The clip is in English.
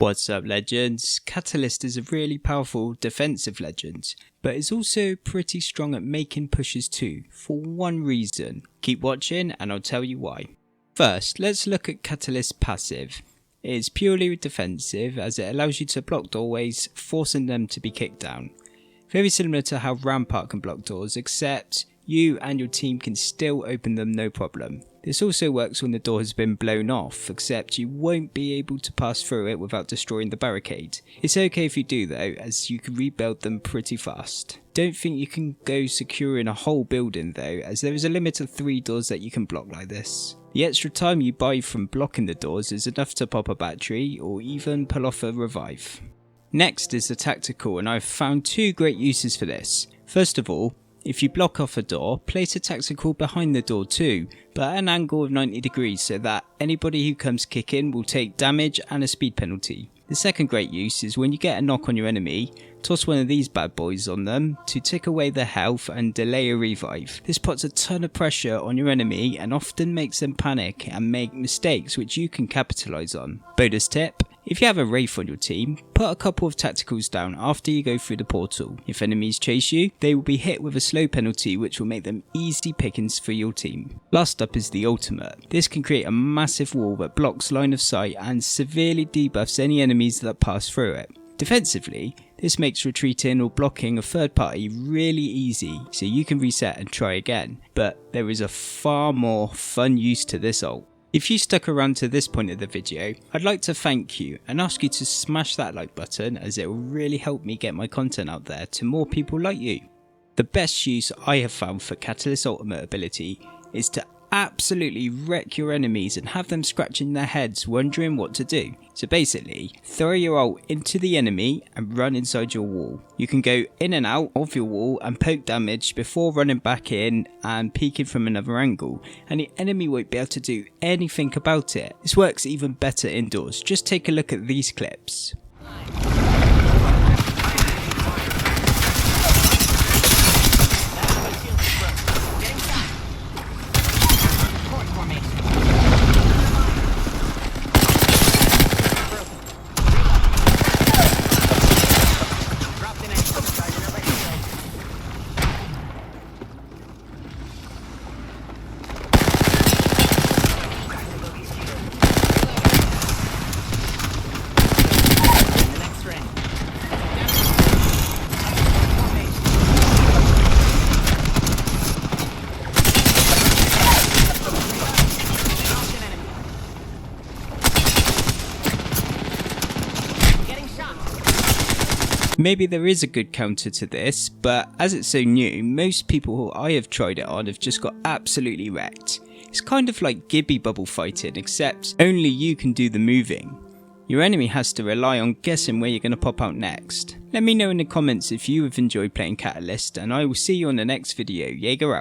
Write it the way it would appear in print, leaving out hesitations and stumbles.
What's up, legends? Catalyst is a really powerful defensive legend, but is also pretty strong at making pushes too, for one reason. Keep watching and I'll tell you why. First, let's look at Catalyst's passive. It is purely defensive as it allows you to block doorways, forcing them to be kicked down. Very similar to how Rampart can block doors, except you and your team can still open them no problem. This also works when the door has been blown off, except you won't be able to pass through it without destroying the barricade. It's okay if you do though, as you can rebuild them pretty fast. Don't think you can go securing a whole building though, as there is a limit of 3 doors that you can block like this. The extra time you buy from blocking the doors is enough to pop a battery or even pull off a revive. Next is the tactical, and I've found 2 great uses for this. First of all, if you block off a door, place a tactical behind the door too, but at an angle of 90 degrees so that anybody who comes kicking will take damage and a speed penalty. The second great use is when you get a knock on your enemy, toss one of these bad boys on them to take away their health and delay a revive. This puts a ton of pressure on your enemy and often makes them panic and make mistakes which you can capitalise on. Bonus tip: if you have a Wraith on your team, put a couple of tacticals down after you go through the portal. If enemies chase you, they will be hit with a slow penalty which will make them easy pickings for your team. Last up is the ultimate. This can create a massive wall that blocks line of sight and severely debuffs any enemies that pass through it. Defensively, this makes retreating or blocking a third party really easy, so you can reset and try again, but there is a far more fun use to this ult. If you stuck around to this point of the video, I'd like to thank you and ask you to smash that like button, as it will really help me get my content out there to more people like you. The best use I have found for Catalyst's ultimate ability is to absolutely wreck your enemies and have them scratching their heads wondering what to do. So basically, throw your ult into the enemy and run inside your wall. You can go in and out of your wall and poke damage before running back in and peeking from another angle, and the enemy won't be able to do anything about it. This works even better indoors. Just take a look at these clips. Maybe there is a good counter to this, but as it's so new, most people who I have tried it on have just got absolutely wrecked. It's kind of like Gibby bubble fighting, except only you can do the moving. Your enemy has to rely on guessing where you're going to pop out next. Let me know in the comments if you have enjoyed playing Catalyst, and I will see you on the next video. Jaeger out.